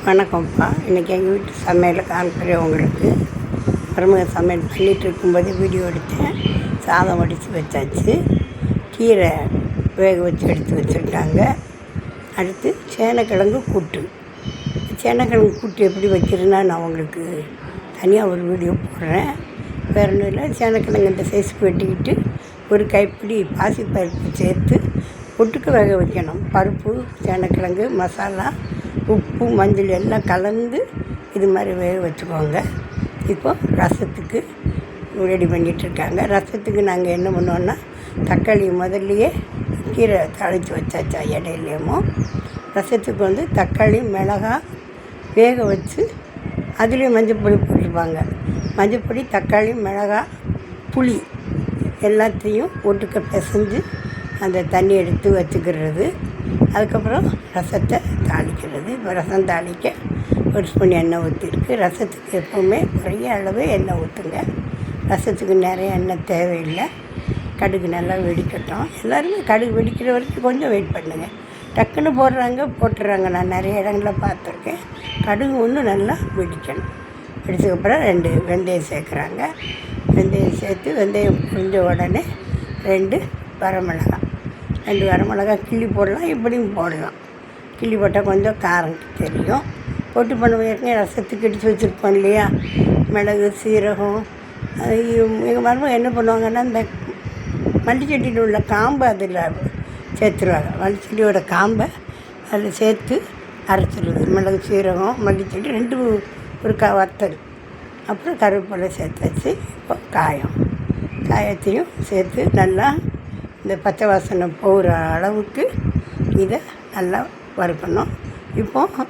வணக்கம்ப்பா. இன்றைக்கி எங்கள் வீட்டு சமையலை காமிக்கிறேன் உங்களுக்கு. மருமக சமையல் பண்ணிகிட்டு இருக்கும்போது வீடியோ எடுத்தேன். சாதம் வடித்து வச்சாச்சு. கீரை வேக வச்சு எடுத்து வச்சுருக்காங்க. அடுத்து சேனக்கிழங்கு கூட்டு. சேனக்கிழங்கு கூட்டு எப்படி வைக்கிறதுன்னா நான் உங்களுக்கு தனியாக ஒரு வீடியோ போடுறேன். வேறு ஒன்றும் இல்லை, சேனக்கிழங்கு இந்த சைஸுக்கு வெட்டிக்கிட்டு ஒரு கைப்பிடி பாசிப்பருப்பு சேர்த்து ஒட்டுக்கு வேக வைக்கணும். பருப்பு, சேனக்கிழங்கு, மசாலா, உப்பு, மஞ்சள் எல்லாம் கலந்து இது மாதிரி வேக வச்சுக்கோங்க. இப்போது ரசத்துக்கு ரெடி பண்ணிகிட்ருக்காங்க. ரசத்துக்கு நாங்கள் என்ன பண்ணுவோன்னா, தக்காளி முதல்லையே கீரை தாளித்து வச்சாச்சா இடையிலேயுமோ. ரசத்துக்கு வந்து தக்காளி, மிளகாய் வேக வச்சு அதுலேயும் மஞ்சப்பொடி போட்டுருப்பாங்க. மஞ்சப்பொடி, தக்காளி, மிளகாய், புளி எல்லாத்தையும் ஒட்டுக்க பிசைஞ்சு அந்த தண்ணி எடுத்து வச்சுக்கிறது. அதுக்கப்புறம் ரசத்தை தாளிக்கிறது. இப்போ ரசம் தாளிக்க ஒரு ஸ்பூன் எண்ணெய் ஊற்றிருக்கு. ரசத்துக்கு எப்போவுமே நிறைய அளவு எண்ணெய் ஊற்றுங்க. ரசத்துக்கு நிறைய எண்ணெய் தேவையில்லை. கடுகு நல்லா வெடிக்கட்டும். எல்லோருமே கடுகு வெடிக்கிற வரைக்கும் கொஞ்சம் வெயிட் பண்ணுங்கள். டக்குன்னு போட்டுடுறாங்க. நான் நிறைய இடங்களில் பார்த்துருக்கேன். கடுகு ஒன்று நல்லா வெடிக்கணும். வெடிச்சதுக்கப்புறம் 2 வெந்தயம் சேர்க்குறாங்க. வெந்தயம் சேர்த்து வெந்தயம் புரிஞ்ச உடனே 2 வரமிளகாய். 2 வரமிளகாய் கிள்ளி போடலாம், இப்படியும் போடலாம். கிள்ளி போட்டால் கொஞ்சம் காரம் தெரியும். போட்டு பண்ணுவோம். ஏற்கனவே ரசத்துக்கு இடித்து வச்சுருப்போம் இல்லையா, மிளகு, சீரகம். எங்கள் மருமக என்ன பண்ணுவாங்கன்னா, இந்த மல்லிச்செடியில் உள்ள காம்பை அதில் சேர்த்துருவாங்க. மல்லிச்செடியோட காம்பை அதில் சேர்த்து அரைச்சிடுறது. மிளகு, சீரகம், மல்லிச்செடி 2 ஒரு வத்தல், அப்புறம் கருவேப்பிலை சேர்த்து வச்சு இப்போ காயத்தையும் சேர்த்து நல்லா இந்த பச்சை வாசனை போகிற அளவுக்கு இதை நல்லா வறுக்கணும். இப்போது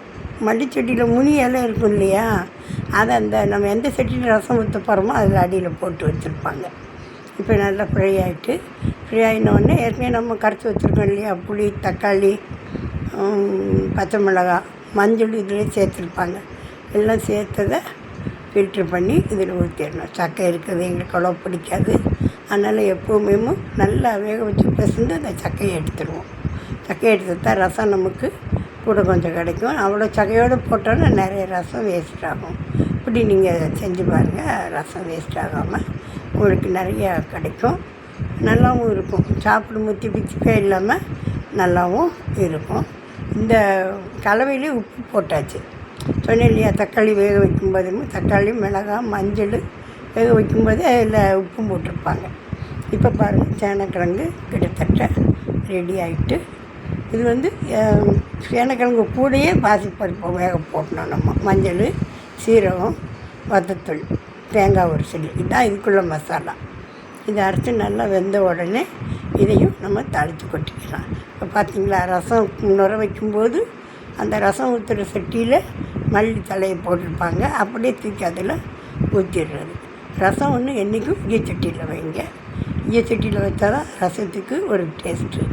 மல்லிச்செடியில் முனி இலை இருக்கும் இல்லையா, அதை நம்ம எந்த செடியில் ரசம் ஊற்ற போகிறோமோ அதில் அடியில் போட்டு வச்சுருப்பாங்க. இப்போ நல்லா ஃப்ரை ஆகினோடனே ஏற்கனவே நம்ம கரைச்சி வச்சுருக்கோம் இல்லையா, புளி, தக்காளி, பச்சை மிளகாய், மஞ்சள் இதில் சேர்த்துருப்பாங்க. எல்லாம் சேர்த்ததை ஃபில்ட்ரு பண்ணி இதில் ஊற்றிடணும். சக்கை இருக்குது எங்களுக்கு அவ்வளோ பிடிக்காது. அதனால் எப்போவுமே நல்லா வேக வச்சு பிசைந்து அந்த சக்கையை எடுத்துடுவோம். சக்கையை எடுத்து தான் ரசம் நமக்கு கூட கொஞ்சம் கிடைக்கும். அவ்வளோ சக்கையோடு போட்டோன்னா நிறைய ரசம் வேஸ்ட் ஆகும். இப்படி நீங்கள் செஞ்சு பாருங்கள். ரசம் வேஸ்ட் ஆகாமல் உங்களுக்கு நிறையா கிடைக்கும். நல்லாவும் இருக்கும். சாப்பிடும் திப்பிச்சிப்பே இல்லாமல் நல்லாவும் இருக்கும். இந்த கலவையிலே உப்பு போட்டாச்சு. சொன்னேன் இல்லையா, தக்காளி வேக வைக்கும்போது தக்காளி, மிளகாய், மஞ்சள் வேக வைக்கும்போது அதில் உப்பும் போட்டிருப்பாங்க. இப்போ பாருங்கள், சேனக்கிழங்கு கிட்டத்தட்ட ரெடி ஆகிட்டு. இது வந்து சேனக்கிழங்கு கூடயே பாசிப்பருப்பை வேக போடணும். நம்ம மஞ்சள், சீரகம், வத்தத்தூள், தேங்காய் ஒரு சில்லி, இதுதான் இதுக்குள்ள மசாலா. இதை அரைச்சி நல்லா வெந்த உடனே இதையும் நம்ம தாளித்து கொட்டிக்கலாம். இப்போ பார்த்திங்களா, ரசம் நுர வைக்கும்போது அந்த ரசம் ஊற்றுற சட்டியில் மல்லி தலையை போட்டிருப்பாங்க. அப்படியே தூக்கி அதில் ஊற்றிடுறது. ரசம் ஒன்று என்றைக்கும் ஈயச்சட்டியில் வைங்க. ஈயச்சட்டியில் வச்சா தான் ரசத்துக்கு ஒரு டேஸ்ட்டு.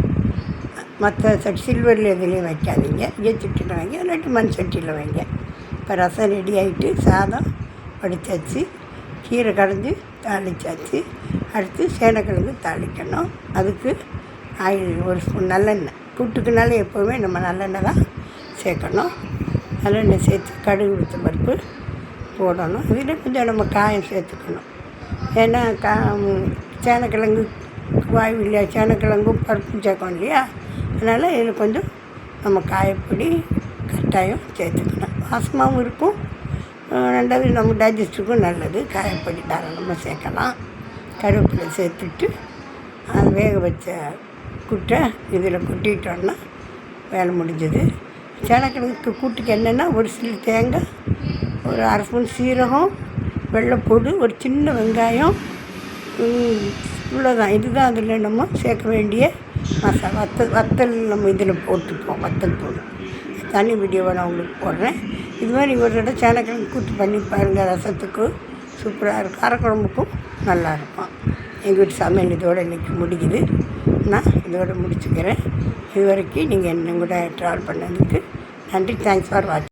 மற்ற சில்வரில் எதுலேயும் வைக்காதீங்க. ஈயச்சட்டியில் வைங்க, இல்லாட்டி மண் சட்டியில் வைங்க. இப்போ ரசம் ரெடி ஆகிட்டு, சாதம் வடித்தாச்சு, கீரை கடைஞ்சி தாளித்தாச்சு. அடுத்து சேனக்கிழங்கு தாளிக்கணும். அதுக்கு ஆயில் ஒரு ஸ்பூன் நல்லெண்ணெய். கூட்டுக்குனால எப்போவுமே நம்ம நல்லெண்ணெய் தான் சேர்க்கணும். நல்லெண்ணெய் சேர்த்து கடுகு உளுத்த பருப்பு போடணும். இதில் கொஞ்சம் நம்ம காயம் சேர்த்துக்கணும். ஏன்னா சேனக்கிழங்கு வாய்வு இல்லையா, சேனக்கிழங்கும் பருப்பும் சேர்க்கணும் இல்லையா, அதனால் இதில் கொஞ்சம் நம்ம காயப்பொடி கட்டாயம் சேர்த்துக்கணும். வாசமாகவும் இருக்கும். 2வது நம்ம டைஜஸ்ட்டுக்கும் நல்லது. காயப்பொடி தாராளமாக சேர்க்கலாம். கருவேப்பிலை சேர்த்துட்டு அது வேக வச்ச குட்டை இதில் கொட்டிட்டோன்னா வேலை முடிஞ்சது. சேனக்கிழங்குக்கு கூட்டுக்கு என்னென்னா, ஒரு சில தேங்காய், ஒரு 1/2 ஸ்பூன் சீரகம், வெள்ளைப்பூடு, ஒரு சின்ன வெங்காயம், இவ்வளோதான். இதுதான் அதில் நம்ம சேர்க்க வேண்டிய மசாலா. வத்தல் நம்ம இதில் போட்டுப்போம். வத்தல் தூள் தனி வீடியோவை நான் உங்களுக்கு போடுறேன். இது மாதிரி ஒரு தடவை சேனக்கிழங்கு கூட்டு பண்ணி பாருங்கள். ரசத்துக்கு சூப்பராக இருக்கும். காரக்குழம்புக்கும் நல்லாயிருக்கும். எங்கள் வீட்டு சமையல் இதோடு இன்றைக்கி முடிக்குது. நான் இதோடு முடிச்சுக்கிறேன். இது வரைக்கும் நீங்கள் என்ன கூட ட்ராவல் பண்ணதுக்கு நன்றி. தேங்க்ஸ் ஃபார் வாட்சிங்.